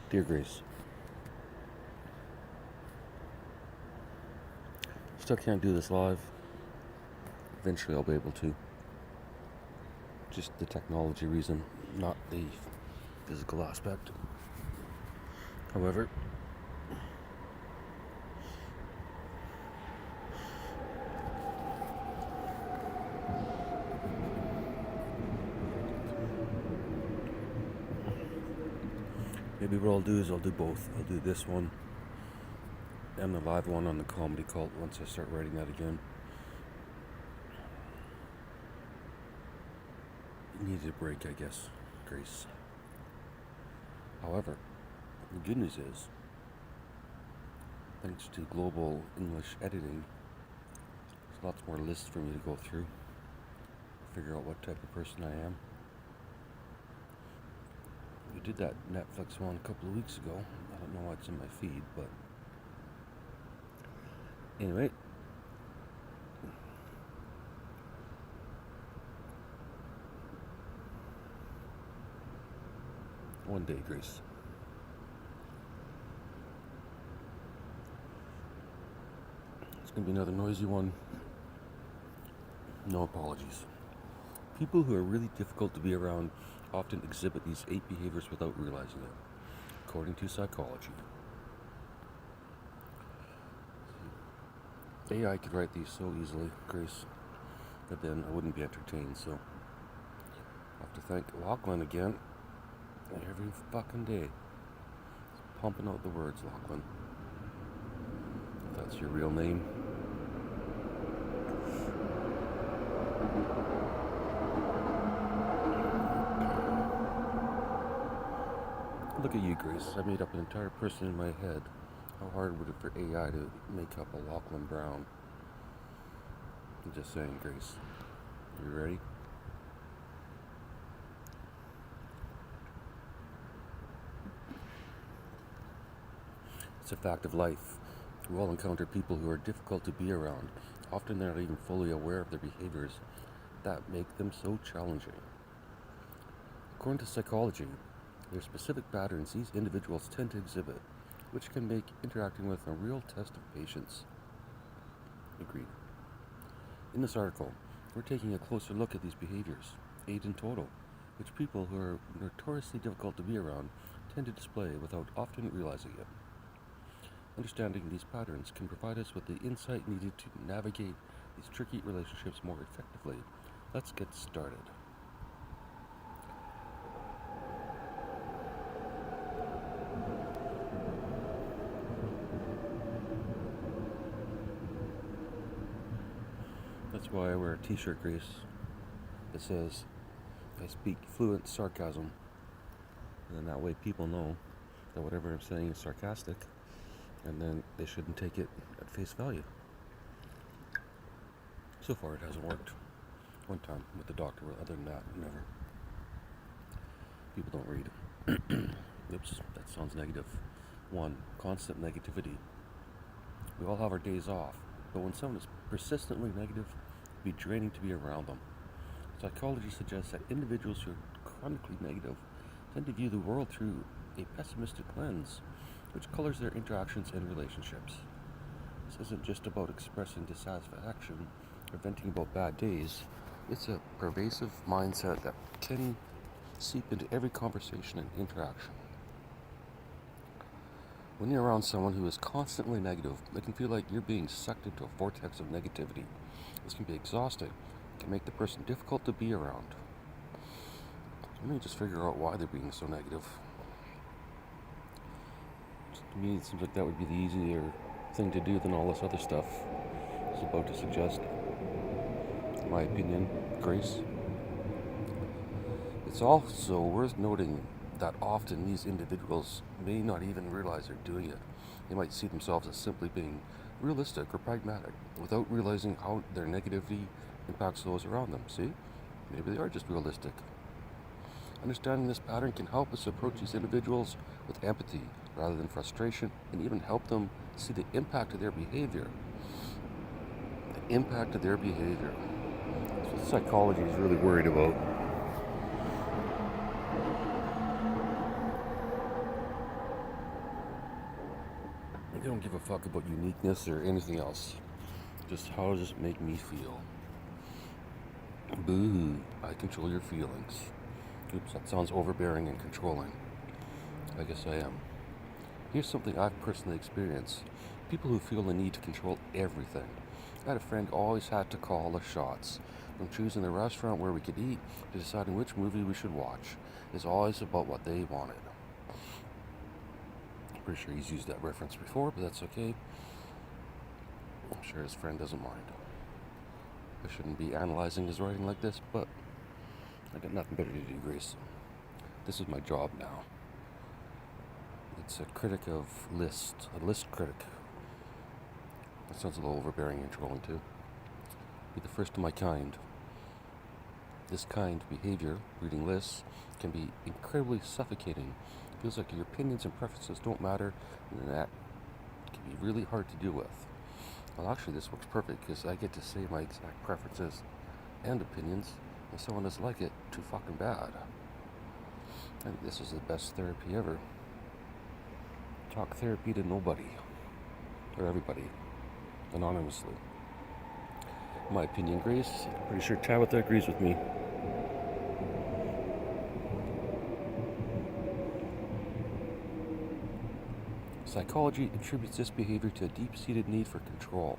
Dear Grace, still can't do this live. Eventually I'll be able to. Just the technology reason, not the physical aspect. However, maybe what I'll do is I'll do both. I'll do this one and the live one on the comedy cult once I start writing that again. Needed a break, I guess, Grace. However, the good news is, thanks to global English editing, there's lots more lists for me to go through, figure out what type of person I am. We did that Netflix one a couple of weeks ago. I don't know why it's in my feed, but anyway. One day, Grace. It's going to be another noisy one. No apologies. People who are really difficult to be around often exhibit these 8 behaviors without realizing it, according to psychology. AI could write these so easily, Grace, but then I wouldn't be entertained, so I have to thank Lachlan again every fucking day. He's pumping out the words, Lachlan. If that's your real name. Look at you, Grace. I made up an entire person in my head. How hard would it for AI to make up a Lachlan Brown? I'm just saying, Grace. You ready? It's a fact of life. We all encounter people who are difficult to be around. Often they're not even fully aware of their behaviors that make them so challenging. According to psychology, there are specific patterns these individuals tend to exhibit, which can make interacting with a real test of patience. Agreed. In this article, we're taking a closer look at these behaviors, 8 in total, which people who are notoriously difficult to be around tend to display without often realizing it. Understanding these patterns can provide us with the insight needed to navigate these tricky relationships more effectively. Let's get started. That's why I wear a t-shirt, Grace, that says, I speak fluent sarcasm. And then that way people know that whatever I'm saying is sarcastic, and then they shouldn't take it at face value. So far it hasn't worked. One time with the doctor, other than that, never. People don't read. Oops, that sounds negative. 1. Constant negativity. We all have our days off, but when someone is persistently negative, it can be draining to be around them. Psychology suggests that individuals who are chronically negative tend to view the world through a pessimistic lens, which colors their interactions and relationships. This isn't just about expressing dissatisfaction or venting about bad days. It's a pervasive mindset that can seep into every conversation and interaction. When you're around someone who is constantly negative, it can feel like you're being sucked into a vortex of negativity. This can be exhausting. It can make the person difficult to be around. Let me just figure out why they're being so negative. To me, it seems like that would be the easier thing to do than all this other stuff I was about to suggest. In my opinion, Grace. It's also worth noting that often these individuals may not even realize they're doing it. They might see themselves as simply being realistic or pragmatic without realizing how their negativity impacts those around them. See? Maybe they are just realistic. Understanding this pattern can help us approach these individuals with empathy rather than frustration, and even help them see the impact of their behavior. The impact of their behavior. That's what psychology is really worried about. They don't give a fuck about uniqueness or anything else. Just how does it make me feel? Boo, I control your feelings. Oops, that sounds overbearing and controlling. I guess I am. Here's something I've personally experienced. People who feel the need to control everything. I had a friend who always had to call the shots. From choosing the restaurant where we could eat to deciding which movie we should watch. It's always about what they wanted. I'm pretty sure he's used that reference before, but that's okay. I'm sure his friend doesn't mind. I shouldn't be analyzing his writing like this, but I got nothing better to do, Grace. This is my job now. It's a critic of a list critic. That sounds a little overbearing and trolling too. Be the first of my kind. This kind of behavior, reading lists, can be incredibly suffocating. It feels like your opinions and preferences don't matter, and that can be really hard to deal with. Well, actually, this works perfect because I get to say my exact preferences and opinions, and someone doesn't like it, too fucking bad. I think this is the best therapy ever. Talk therapy to nobody, or everybody, anonymously. My opinion, Grace. Pretty sure Tabitha agrees with me. Psychology attributes this behavior to a deep-seated need for control.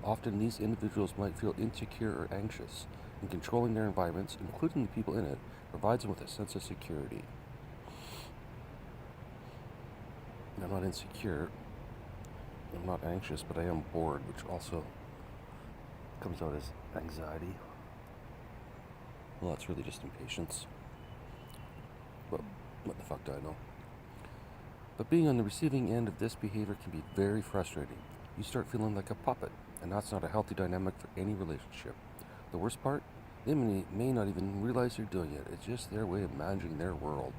Often these individuals might feel insecure or anxious, and controlling their environments, including the people in it, provides them with a sense of security. I'm not insecure, I'm not anxious, but I am bored, which also comes out as anxiety. Well, that's really just impatience. But what the fuck do I know? But being on the receiving end of this behavior can be very frustrating. You start feeling like a puppet, and that's not a healthy dynamic for any relationship. The worst part? They may not even realize they're doing it. It's just their way of managing their world.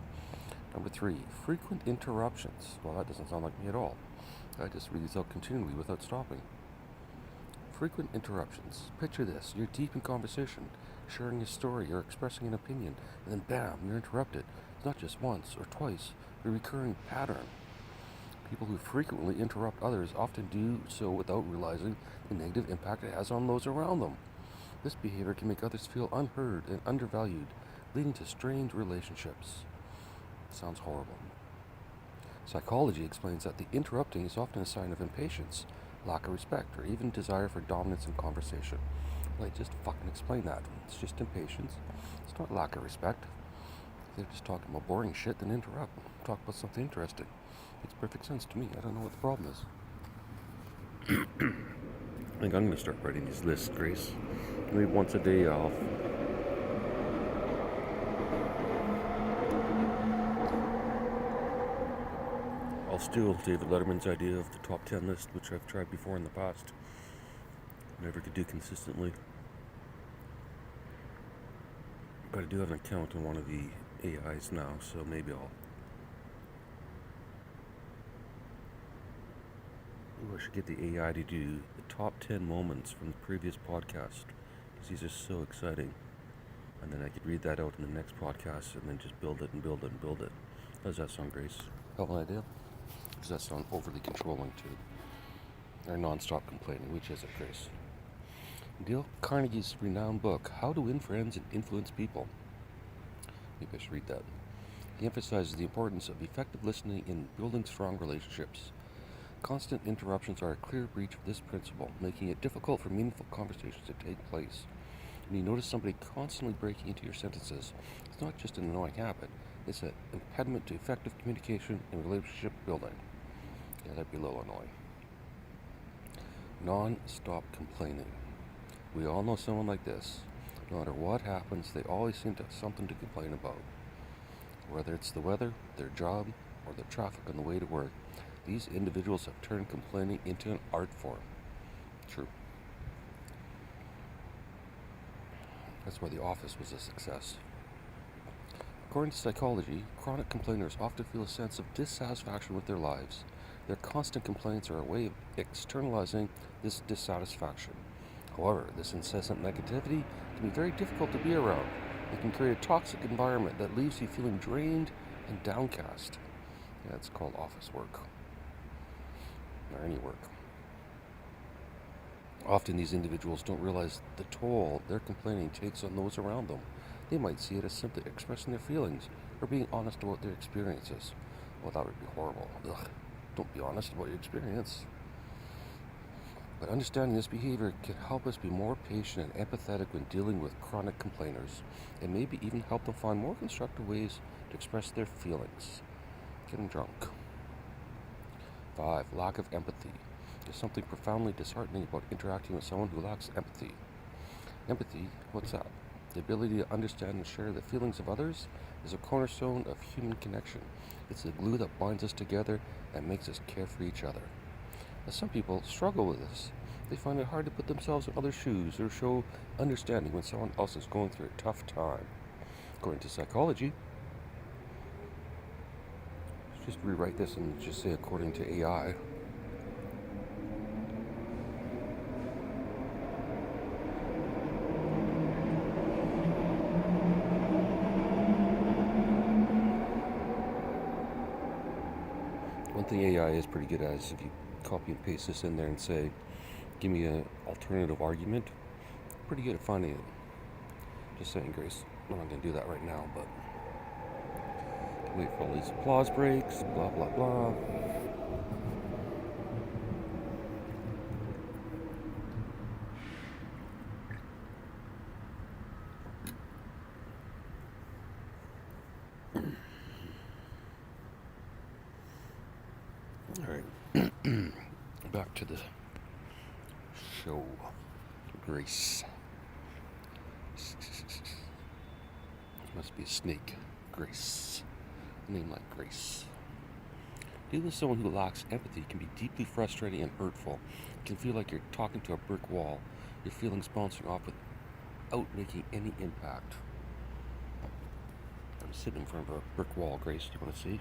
Number 3, frequent interruptions. Well, that doesn't sound like me at all. I just read these out continually without stopping. Frequent interruptions. Picture this. You're deep in conversation, sharing a story or expressing an opinion, and then bam, you're interrupted. It's not just once or twice, but a recurring pattern. People who frequently interrupt others often do so without realizing the negative impact it has on those around them. This behavior can make others feel unheard and undervalued, leading to strained relationships. Sounds horrible. Psychology explains that the interrupting is often a sign of impatience, lack of respect, or even desire for dominance in conversation. Like, just fucking explain that. It's just impatience. It's not lack of respect. If they're just talking about boring shit, then interrupt. Talk about something interesting. Makes perfect sense to me. I don't know what the problem is. I think I'm going to start writing these lists, Grace. Maybe once a day off. I'll steal David Letterman's idea of the top 10 list, which I've tried before in the past. Never could do consistently. But I do have an account on one of the AIs now, so maybe I'll... Ooh, I should get the AI to do the top 10 moments from the previous podcast, because these are so exciting. And then I could read that out in the next podcast and then just build it and build it and build it. How does that sound, Grace? Helpful idea? Does that sound overly controlling too? Or non-stop complaining? Which is it, Grace? Dale Carnegie's renowned book, How to Win Friends and Influence People. Maybe I should read that. He emphasizes the importance of effective listening in building strong relationships. Constant interruptions are a clear breach of this principle, making it difficult for meaningful conversations to take place. When you notice somebody constantly breaking into your sentences, it's not just an annoying habit, it's an impediment to effective communication and relationship building. Yeah, that'd be a little annoying. Non-stop complaining. We all know someone like this. No matter what happens, they always seem to have something to complain about. Whether it's the weather, their job, or the traffic on the way to work, these individuals have turned complaining into an art form. True. That's why The Office was a success. According to psychology, chronic complainers often feel a sense of dissatisfaction with their lives. Their constant complaints are a way of externalizing this dissatisfaction. However, this incessant negativity can be very difficult to be around. It can create a toxic environment that leaves you feeling drained and downcast. Yeah, it's called office work. or any work. Often these individuals don't realize the toll their complaining takes on those around them. They might see it as simply expressing their feelings or being honest about their experiences. Well, that would be horrible. Ugh. Don't be honest about your experience. But understanding this behavior can help us be more patient and empathetic when dealing with chronic complainers, and maybe even help them find more constructive ways to express their feelings. Getting drunk. 5. Lack of empathy. There's something profoundly disheartening about interacting with someone who lacks empathy. Empathy, what's that? The ability to understand and share the feelings of others is a cornerstone of human connection. It's the glue that binds us together and makes us care for each other. Now, some people struggle with this. They find it hard to put themselves in other shoes or show understanding when someone else is going through a tough time. According to psychology, just rewrite this and just say according to AI. One thing AI is pretty good at is if you copy and paste this in there and say, give me an alternative argument, pretty good at finding it. Just saying, Grace. I'm not going to do that right now, but wait for all these applause breaks, blah, blah, blah. All right. Back to the show. Grace. Must be a snake. Grace. A name like Grace. Dealing with someone who lacks empathy can be deeply frustrating and hurtful. It can feel like you're talking to a brick wall. Your feelings bouncing off without making any impact. I'm sitting in front of a brick wall, Grace. Do you want to see?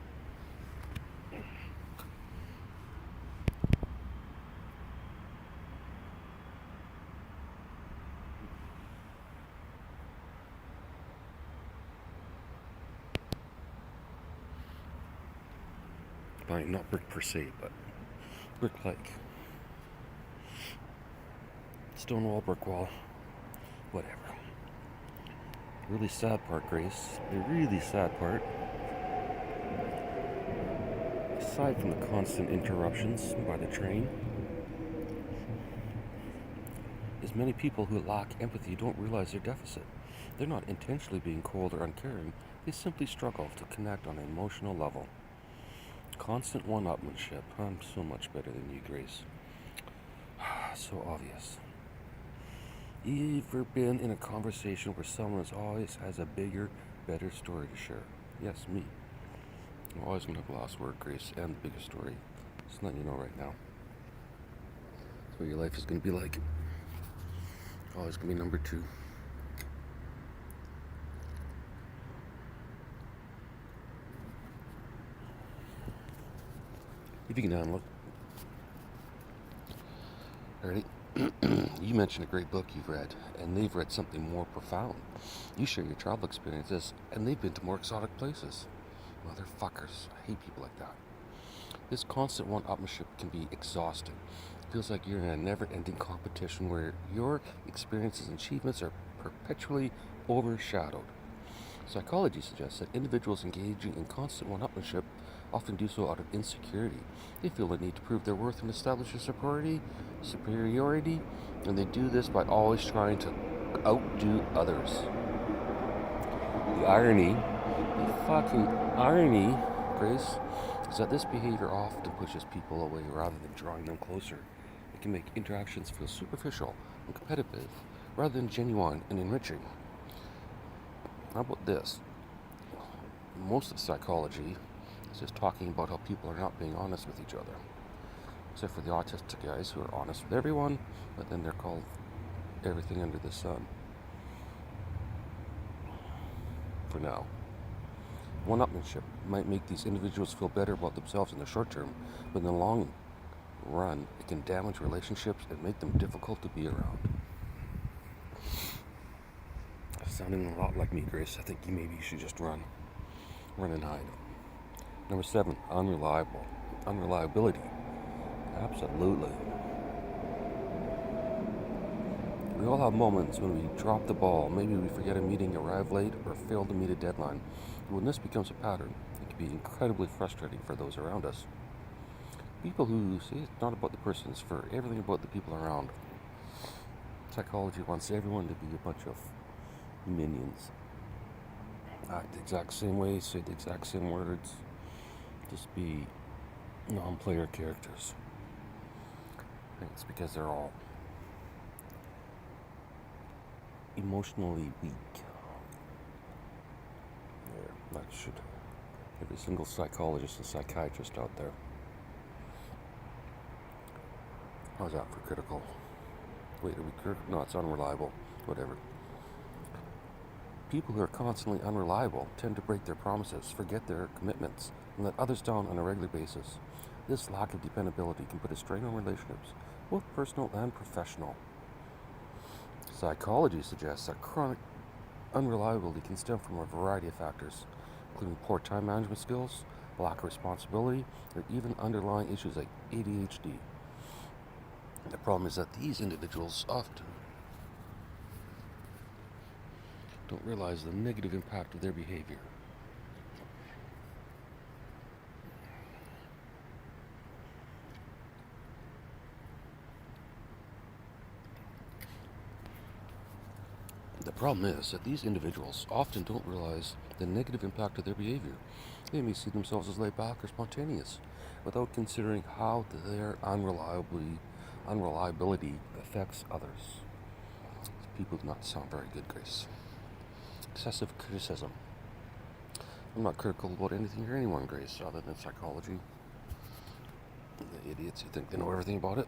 Not brick per se, but brick-like. Stone wall, brick wall, whatever. Really sad part, Grace. The really sad part, aside from the constant interruptions by the train, is many people who lack empathy don't realize their deficit. They're not intentionally being cold or uncaring. They simply struggle to connect on an emotional level. Constant one-upmanship. I'm so much better than you, Grace. So obvious. You ever been in a conversation where someone always has a bigger, better story to share? Yes, me. I'm always going to have the last word, Grace, and the biggest story. Just letting you know right now. That's what your life is going to be like. Always going to be number 2. If you can download. Alrighty. You mentioned a great book you've read, and they've read something more profound. You share your travel experiences, and they've been to more exotic places. Motherfuckers. I hate people like that. This constant one-upmanship can be exhausting. It feels like you're in a never-ending competition where your experiences and achievements are perpetually overshadowed. Psychology suggests that individuals engaging in constant one-upmanship often do so out of insecurity. They feel the need to prove their worth and establish a superiority, and they do this by always trying to outdo others. The fucking irony, Grace, is that this behavior often pushes people away rather than drawing them closer. It can make interactions feel superficial and competitive rather than genuine and enriching. How about this? Most of psychology is just talking about how people are not being honest with each other. Except for the autistic guys who are honest with everyone, but then they're called everything under the sun. For now. One-upmanship might make these individuals feel better about themselves in the short term, but in the long run, it can damage relationships and make them difficult to be around. Sounding a lot like me, Grace. I think maybe you should just run and hide. Number 7, unreliability. Absolutely. We all have moments when we drop the ball. Maybe we forget a meeting, arrive late, or fail to meet a deadline. When this becomes a pattern, it can be incredibly frustrating for those around us. People who say it's not about the person, it's for everything about the people around. Psychology wants everyone to be a bunch of minions. Act the exact same way, say the exact same words, just be non-player characters. I think it's because they're all emotionally weak. That should every single psychologist and psychiatrist out there. How's that for critical? Wait, are we critical? No, it's unreliable. Whatever. People who are constantly unreliable tend to break their promises, forget their commitments, and let others down on a regular basis. This lack of dependability can put a strain on relationships, both personal and professional. Psychology suggests that chronic unreliability can stem from a variety of factors, including poor time management skills, lack of responsibility, or even underlying issues like ADHD. The problem is that these individuals often don't realize the negative impact of their behavior. The problem is that these individuals often don't realize the negative impact of their behavior. They may see themselves as laid back or spontaneous, without considering how their unreliability affects others. People do not sound very good, Grace. Excessive criticism. I'm not critical about anything or anyone, Grace, other than psychology. The idiots who think they know everything about it.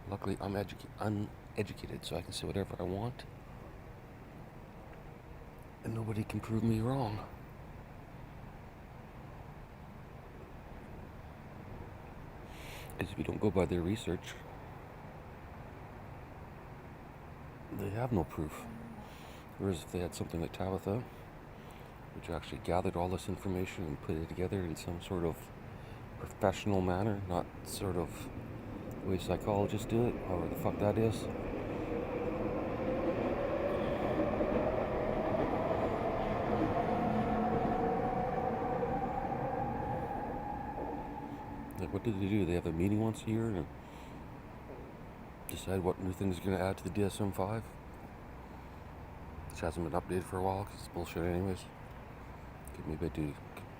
Luckily, I'm uneducated, so I can say whatever I want. And nobody can prove me wrong. Because if you don't go by their research, they have no proof. Whereas if they had something like Tabitha, which actually gathered all this information and put it together in some sort of professional manner, not sort of the way psychologists do it, however the fuck that is. Like, what did they do? They have a meeting once a year and decide what new things are going to add to the DSM-5, which hasn't been updated for a while because it's bullshit anyways. Maybe I do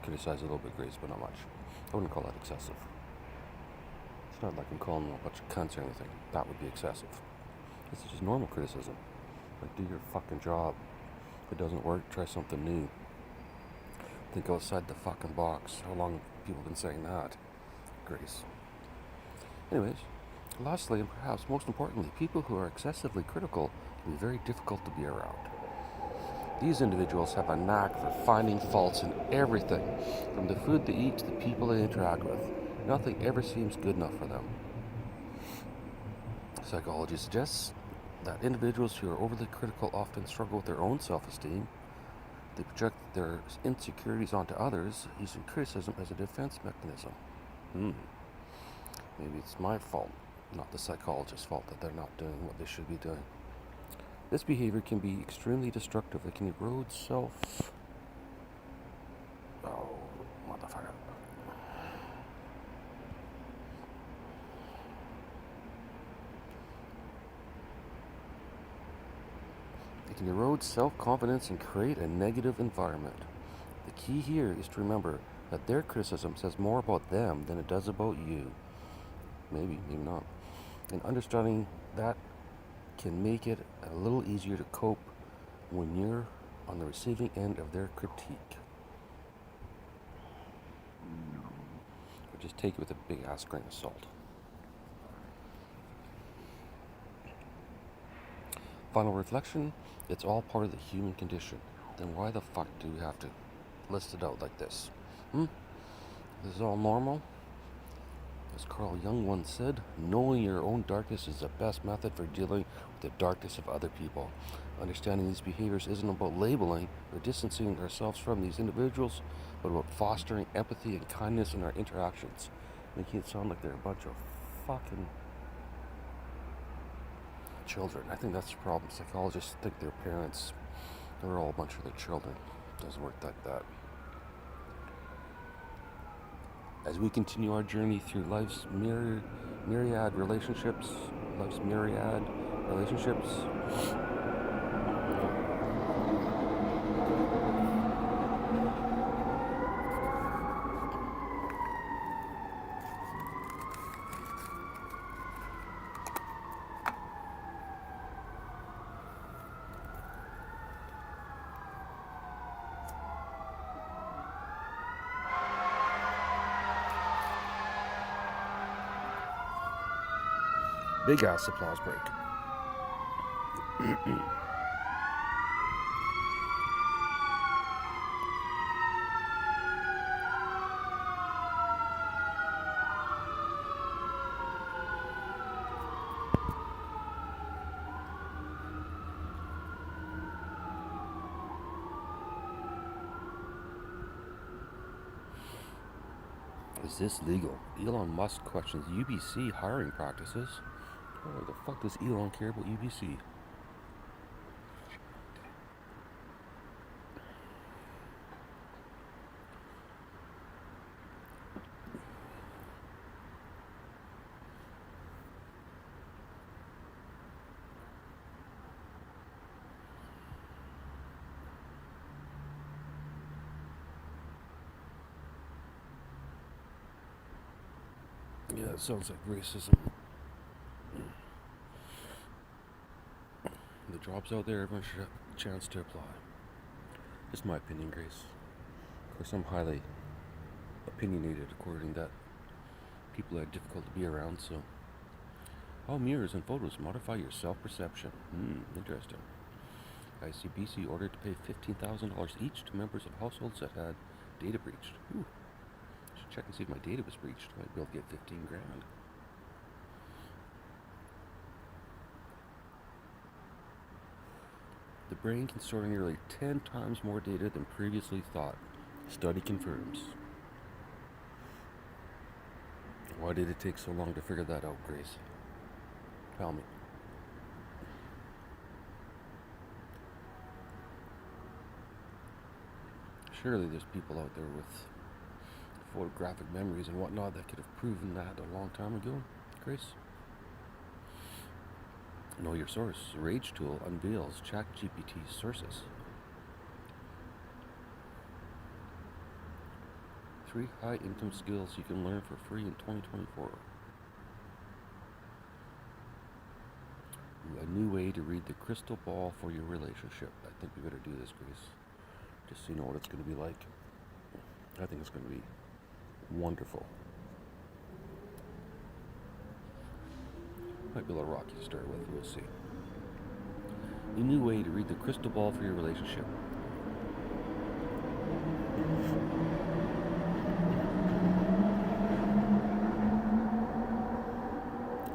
criticize a little bit, Grace, but not much. I wouldn't call that excessive. It's not like I'm calling them a bunch of cunts or anything. That would be excessive. This is just normal criticism. Like, do your fucking job. If it doesn't work, try something new. Think outside the fucking box. How long have people been saying that, Grace? Anyways, lastly, and perhaps most importantly, people who are excessively critical can be very difficult to be around. These individuals have a knack for finding faults in everything, from the food they eat to the people they interact with. Nothing ever seems good enough for them. Psychology suggests that individuals who are overly critical often struggle with their own self-esteem. They project their insecurities onto others, using criticism as a defense mechanism. Maybe it's my fault, not the psychologist's fault, that they're not doing what they should be doing. This behavior can be extremely destructive. It can erode self. Oh, motherfucker. It can erode self-confidence and create a negative environment. The key here is to remember that their criticism says more about them than it does about you. Maybe, maybe not. And understanding that can make it a little easier to cope when you're on the receiving end of their critique. Or just take it with a big ass grain of salt. Final reflection, it's all part of the human condition. Then why the fuck do we have to list it out like this? This is all normal? As Carl Jung once said, knowing your own darkness is the best method for dealing with the darkness of other people. Understanding these behaviors isn't about labeling or distancing ourselves from these individuals, but about fostering empathy and kindness in our interactions. making it sound like they're a bunch of fucking children. I think that's the problem. Psychologists think their parents, they're all a bunch of their children. It doesn't work like that. As we continue our journey through life's myriad relationships, big ass applause break. Is this legal? Elon Musk questions UBC hiring practices. Oh, the fuck does Elon care about UBC? Yeah, it sounds like racism. The job's out there, everyone should have a chance to apply. Just my opinion, Grace. Of course, I'm highly opinionated according that people are difficult to be around, so. How mirrors and photos modify your self-perception. Interesting. ICBC ordered to pay $15,000 each to members of households that had data breached. Ooh. Should check and see if my data was breached. Might be able to get 15 grand. The brain can store nearly 10 times more data than previously thought. Study confirms. Why did it take so long to figure that out, Grace? Tell me. Surely there's people out there with photographic memories and whatnot that could have proven that a long time ago, Grace. Know your source. Rage Tool unveils ChatGPT sources. 3 high-income skills you can learn for free in 2024. A new way to read the crystal ball for your relationship. I think we better do this, Grace. Just so you know what it's going to be like. I think it's going to be wonderful. Might be a little rocky to start with, we'll see. A new way to read the crystal ball for your relationship.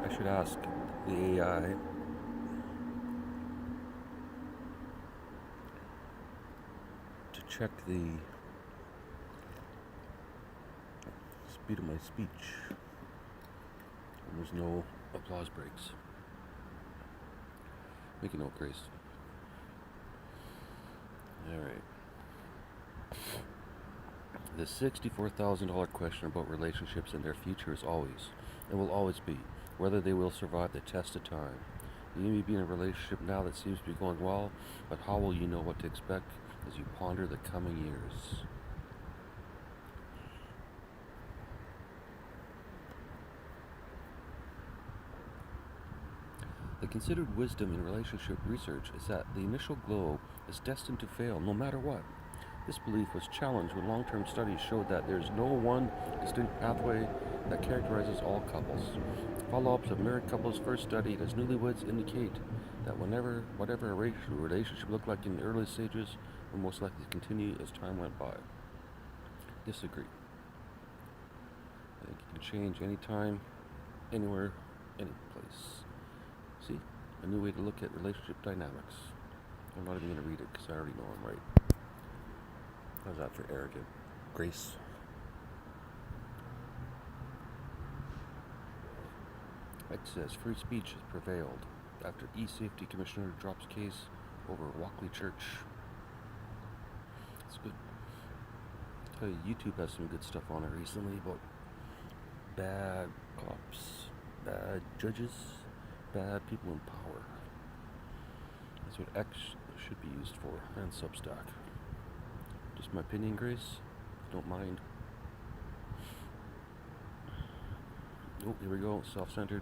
I should ask the AI to check the speed of my speech. And there's no applause breaks. Make a note, Grace. Alright. The $64,000 question about relationships and their future is always, and will always be, whether they will survive the test of time. You may be in a relationship now that seems to be going well, but how will you know what to expect as you ponder the coming years? The considered wisdom in relationship research is that the initial glow is destined to fail no matter what. This belief was challenged when long-term studies showed that there is no one distinct pathway that characterizes all couples. Follow-ups of married couples first studied as newlyweds indicate that whatever a relationship looked like in the early stages will most likely continue as time went by. Disagree. I think you can change anytime, anywhere, any place. See? A new way to look at relationship dynamics. I'm not even going to read it because I already know I'm right. How's that for arrogant? Grace. X says free speech has prevailed after e-safety commissioner drops case over Walkley Church. It's good. I'll tell you, YouTube has some good stuff on it recently about bad cops, bad judges, bad people in power. That's what X should be used for, and Substack. Just my opinion, Grace. Don't mind. Oh, here we go. Self-centered.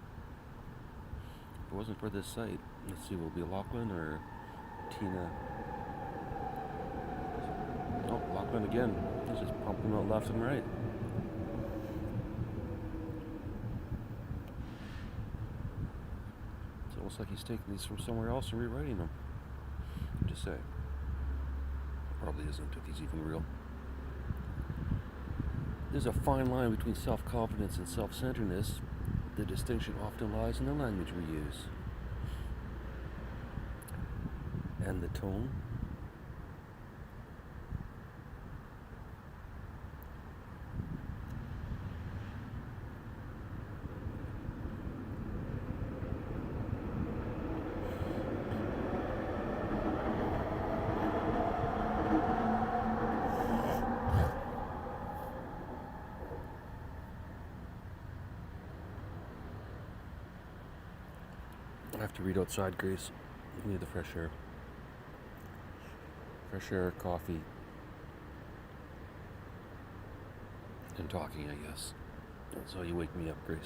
If it wasn't for this site, let's see, will it be Lachlan or Tina? Oh, Lachlan again. He's just pumping out left and right. It's almost like he's taking these from somewhere else and rewriting them. Just say. Probably isn't, if he's even real. There's a fine line between self-confidence and self-centeredness. The distinction often lies in the language we use. And the tone. I have to read outside, Grace. I need the fresh air. Fresh air, coffee, and talking, I guess. That's how you wake me up, Grace.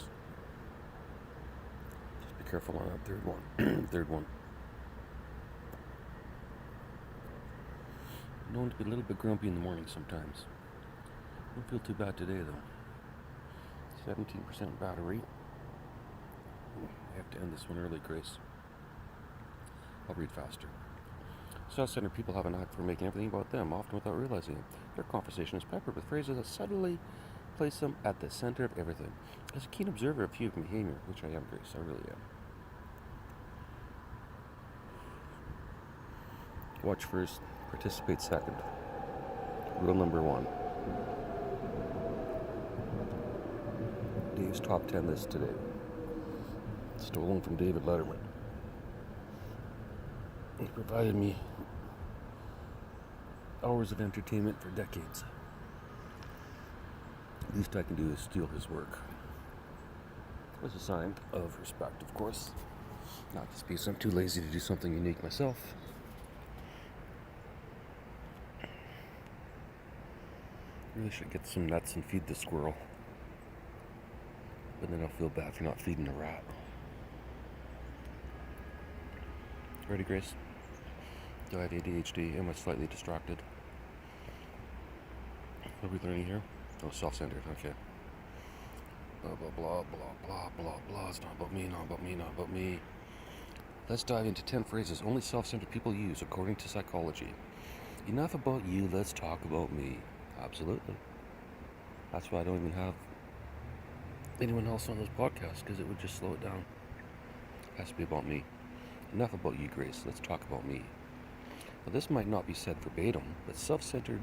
Just be careful on that third one. Third one. Known to be a little bit grumpy in the morning sometimes. Don't feel too bad today, though. 17% battery. I have to end this one early, Grace. I'll read faster. Self-centered people have a knack for making everything about them, often without realizing it. Their conversation is peppered with phrases that subtly place them at the center of everything. As a keen observer of human behavior, which I am, Grace, I really am. Watch first, participate second. Rule number 1. Dave's top 10 list today. Stolen from David Letterman. He provided me hours of entertainment for decades. The least I can do is steal his work. It was a sign of respect, of course. Not just because I'm too lazy to do something unique myself. Really should get some nuts and feed the squirrel. But then I'll feel bad for not feeding the rat. Ready, Grace? Do I have ADHD? Am I slightly distracted? What are we learning here? Oh, self-centered, okay. Blah, blah, blah, blah, blah, blah, blah. It's not about me, not about me, not about me. Let's dive into 10 phrases only self-centered people use according to psychology. Enough about you, let's talk about me. Absolutely. That's why I don't even have anyone else on this podcast, because it would just slow it down. It has to be about me. Enough about you, Grace. Let's talk about me. Now, this might not be said verbatim, but self-centered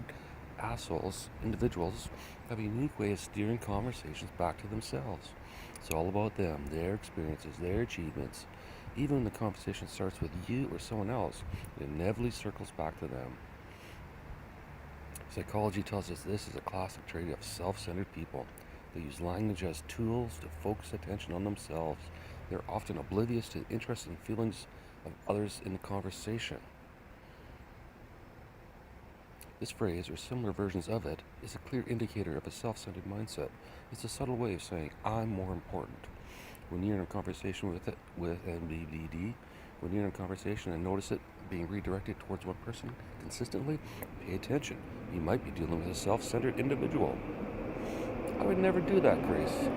assholes, individuals, have a unique way of steering conversations back to themselves. It's all about them, their experiences, their achievements. Even when the conversation starts with you or someone else, it inevitably circles back to them. Psychology tells us this is a classic trait of self-centered people. They use language as tools to focus attention on themselves. They're often oblivious to the interests and feelings of others in the conversation. This phrase, or similar versions of it, is a clear indicator of a self-centered mindset. It's a subtle way of saying, I'm more important. When you're in a conversation with MBDD, when you're in a conversation and notice it being redirected towards one person consistently, pay attention. You might be dealing with a self-centered individual. I would never do that, Grace.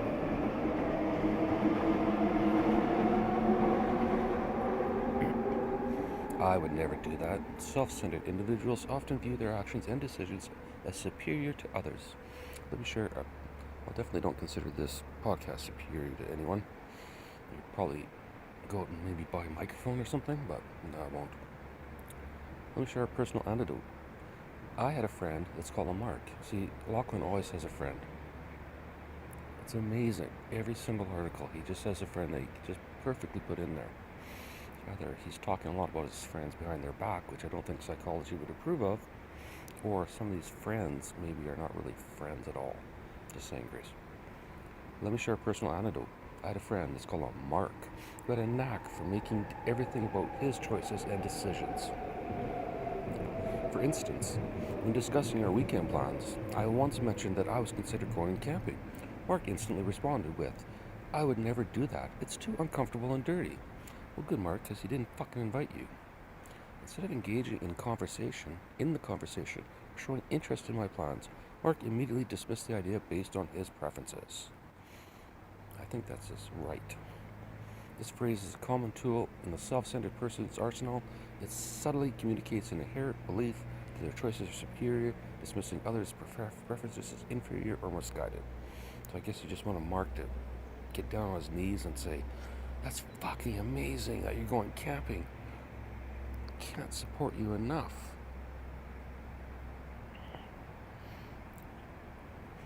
I would never do that. Self-centered individuals often view their actions and decisions as superior to others. Let me share, I definitely don't consider this podcast superior to anyone. You'd probably go out and maybe buy a microphone or something, but no, I won't. Let me share a personal anecdote. I had a friend, let's call him Mark. See, Lachlan always has a friend. It's amazing. Every single article, he just has a friend that he just perfectly put in there. Either he's talking a lot about his friends behind their back, which I don't think psychology would approve of, or some of these friends maybe are not really friends at all. Just saying, Grace. Let me share a personal anecdote. I had a friend, let's call him Mark, who had a knack for making everything about his choices and decisions. For instance, when discussing our weekend plans, I once mentioned that I was considering going camping. Mark instantly responded with, "I would never do that. It's too uncomfortable and dirty." Well, good, Mark, because he didn't fucking invite you. Instead of engaging in the conversation, showing interest in my plans, Mark immediately dismissed the idea based on his preferences. I think that's just right. This phrase is a common tool in the self-centered person's arsenal. It subtly communicates an inherent belief that their choices are superior, dismissing others' preferences as inferior or misguided. So I guess you just want Mark to get down on his knees and say, "That's fucking amazing that you're going camping. Can't support you enough."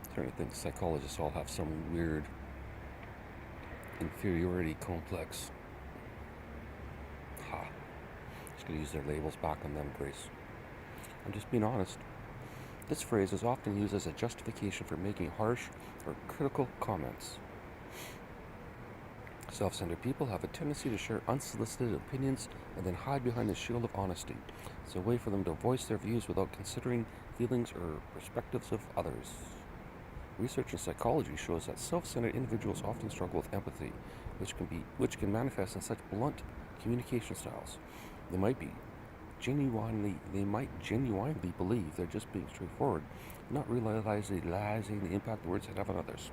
I certainly think psychologists all have some weird inferiority complex. Ha. Just gonna use their labels back on them, Grace. I'm just being honest. This phrase is often used as a justification for making harsh or critical comments. Self-centered people have a tendency to share unsolicited opinions and then hide behind the shield of honesty. It's a way for them to voice their views without considering feelings or perspectives of others. Research in psychology shows that self-centered individuals often struggle with empathy, which can manifest in such blunt communication styles. They might genuinely believe they're just being straightforward, not realizing the impact the words have on others.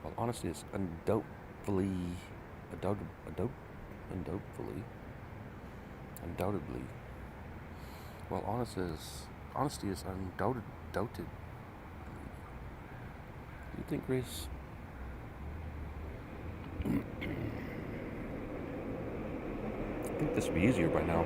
While honesty is undoubtedly, while honesty is undoubted. Do you think, Grace? I think this would be easier by now.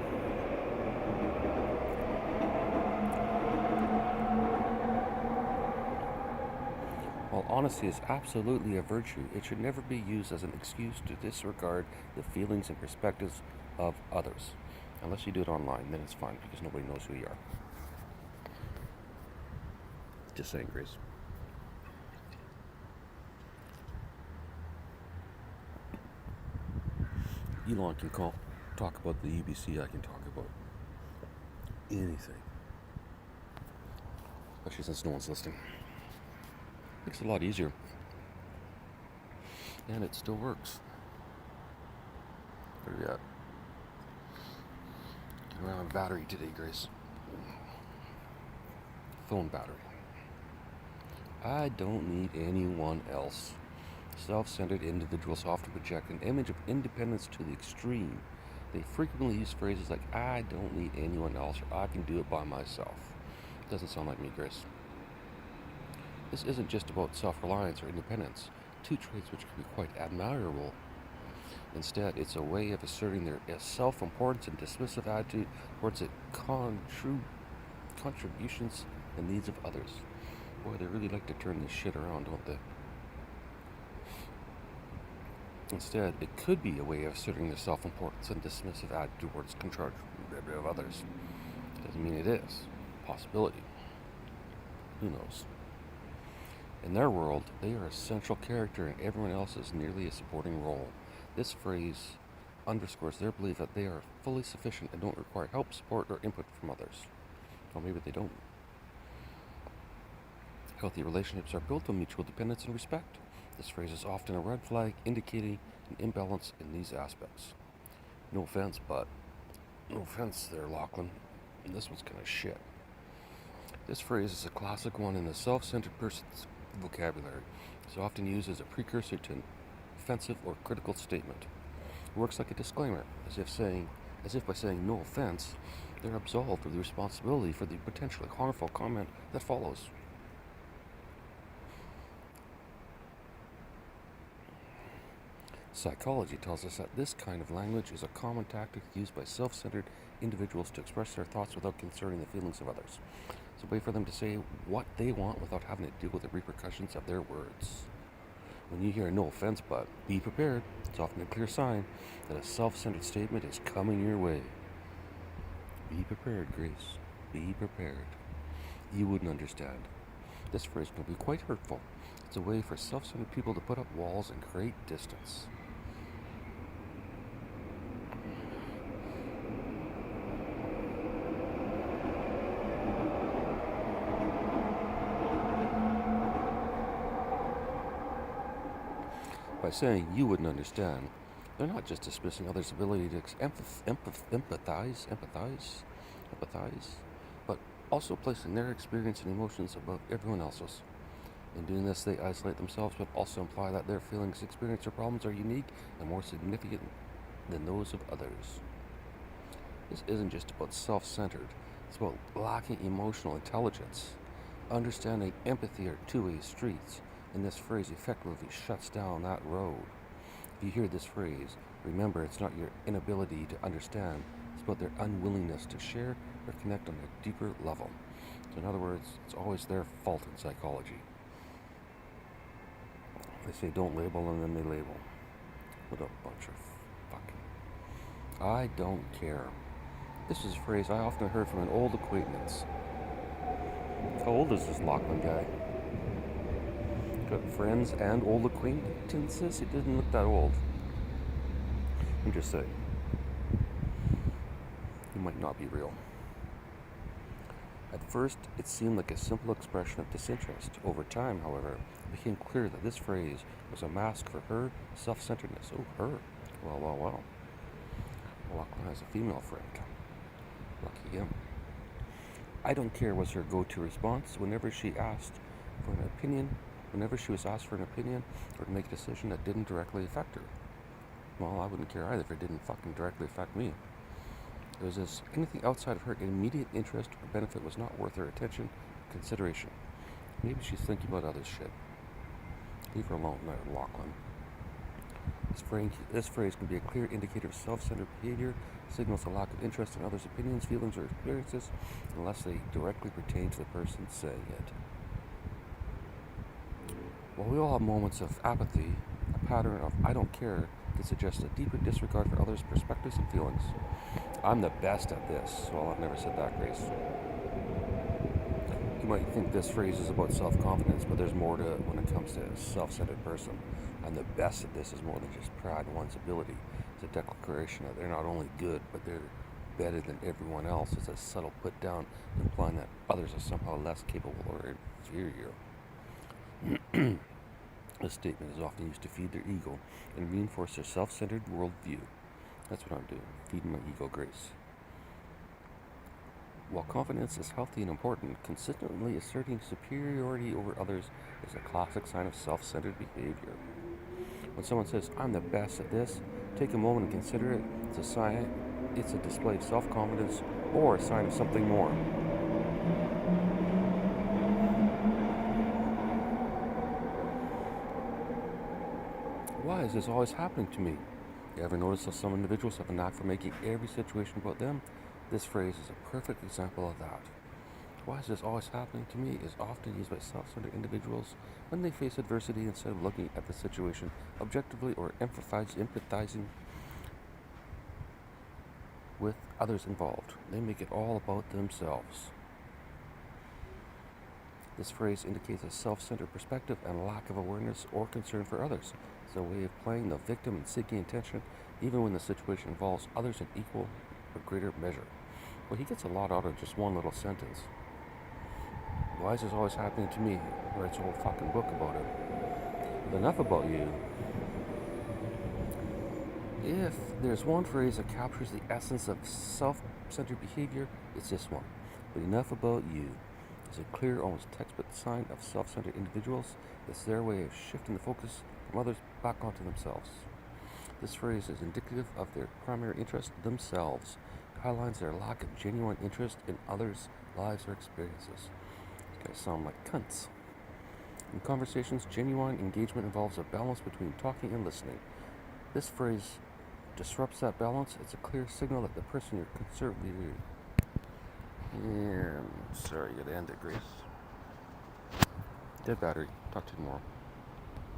While honesty is absolutely a virtue, it should never be used as an excuse to disregard the feelings and perspectives of others. Unless you do it online, then it's fine because nobody knows who you are. Just saying, Grace. Elon can talk about the UBC, I can talk about anything. Especially since no one's listening. Makes it a lot easier. And it still works. Where are we at? Getting around battery today, Grace. Phone battery. I don't need anyone else. Self-centered individuals often project an image of independence to the extreme. They frequently use phrases like, "I don't need anyone else," or "I can do it by myself." Doesn't sound like me, Grace. This isn't just about self-reliance or independence, two traits which can be quite admirable. Instead, it's a way of asserting their self-importance and dismissive attitude towards the contributions and needs of others. Boy, they really like to turn this shit around, don't they? Instead, it could be a way of asserting their self-importance and dismissive attitude towards control of others. Doesn't mean it is. Possibility. Who knows? In their world, they are a central character and everyone else is merely a supporting role. This phrase underscores their belief that they are fully sufficient and don't require help, support, or input from others. Or maybe they don't. Healthy relationships are built on mutual dependence and respect. This phrase is often a red flag indicating an imbalance in these aspects. No offense there, Lachlan. This one's kind of shit. This phrase is a classic one in the self-centered person's vocabulary. It's often used as a precursor to an offensive or critical statement. It works like a disclaimer, as if by saying "no offense," they're absolved of the responsibility for the potentially harmful comment that follows. Psychology tells us that this kind of language is a common tactic used by self-centered individuals to express their thoughts without considering the feelings of others. It's a way for them to say what they want without having to deal with the repercussions of their words. When you hear no offense but be prepared, it's often a clear sign that a self-centered statement is coming your way. Be prepared, Grace. Be prepared. You wouldn't understand. This phrase can be quite hurtful. It's a way for self-centered people to put up walls and create distance. By saying you wouldn't understand, they're not just dismissing others' ability to empathize, but also placing their experience and emotions above everyone else's. In doing this, they isolate themselves, but also imply that their feelings, experience, or problems are unique and more significant than those of others. This isn't just about self-centered. It's about lacking emotional intelligence. Understanding empathy are two-way streets, and this phrase effectively shuts down that road. If you hear this phrase, remember it's not your inability to understand, it's about their unwillingness to share or connect on a deeper level. So in other words, it's always their fault in psychology. They say don't label and then they label. What a bunch of fucking... I don't care. This is a phrase I often heard from an old acquaintance. How old is this Lachlan guy? Got friends and old acquaintances? He didn't look that old. I'm just saying. He might not be real. At first, it seemed like a simple expression of disinterest. Over time, however, it became clear that this phrase was a mask for her self-centeredness. Oh, her. Well. Lachlan has a female friend. Lucky him. I don't care was her go-to response whenever she was asked for an opinion or to make a decision that didn't directly affect her. Well, I wouldn't care either if it didn't fucking directly affect me. It was as anything outside of her immediate interest or benefit was not worth her attention or consideration. Maybe she's thinking about other shit. Leave her alone, Lachlan. This phrase can be a clear indicator of self-centered behavior, signals a lack of interest in others' opinions, feelings, or experiences, unless they directly pertain to the person saying it. While we all have moments of apathy, a pattern of I don't care can suggest a deeper disregard for others' perspectives and feelings. I'm the best at this. Well, I've never said that, Grace. You might think this phrase is about self-confidence, but there's more to it when it comes to a self-centered person. I'm the best at this is more than just pride in one's ability. It's a declaration that they're not only good, but they're better than everyone else. It's a subtle put-down implying that others are somehow less capable or inferior. This statement is often used to feed their ego and reinforce their self-centered worldview. That's what I'm doing, feeding my ego, Grace. While confidence is healthy and important, consistently asserting superiority over others is a classic sign of self-centered behavior. When someone says, I'm the best at this, take a moment and consider it. It's a display of self-confidence or a sign of something more. Why is this always happening to me? You ever notice how some individuals have a knack for making every situation about them? This phrase is a perfect example of that. Why is this always happening to me is often used by self-centered individuals when they face adversity instead of looking at the situation objectively or empathizing with others involved. They make it all about themselves. This phrase indicates a self-centered perspective and a lack of awareness or concern for others. It's a way of playing the victim and seeking attention, even when the situation involves others in equal or greater measure. Well, he gets a lot out of just one little sentence. Why is this always happening to me? He writes a whole fucking book about it. But enough about you. If there's one phrase that captures the essence of self-centered behavior, it's this one. But enough about you. It's a clear, almost textbook sign of self-centered individuals. It's their way of shifting the focus from others back onto themselves. This phrase is indicative of their primary interest, themselves. It highlights their lack of genuine interest in others' lives or experiences. These guys sound like cunts. In conversations, genuine engagement involves a balance between talking and listening. This phrase disrupts that balance. It's a clear signal that the person you're concerned with. And sorry, you gotta end it, Grace. Dead battery. Talk to you tomorrow.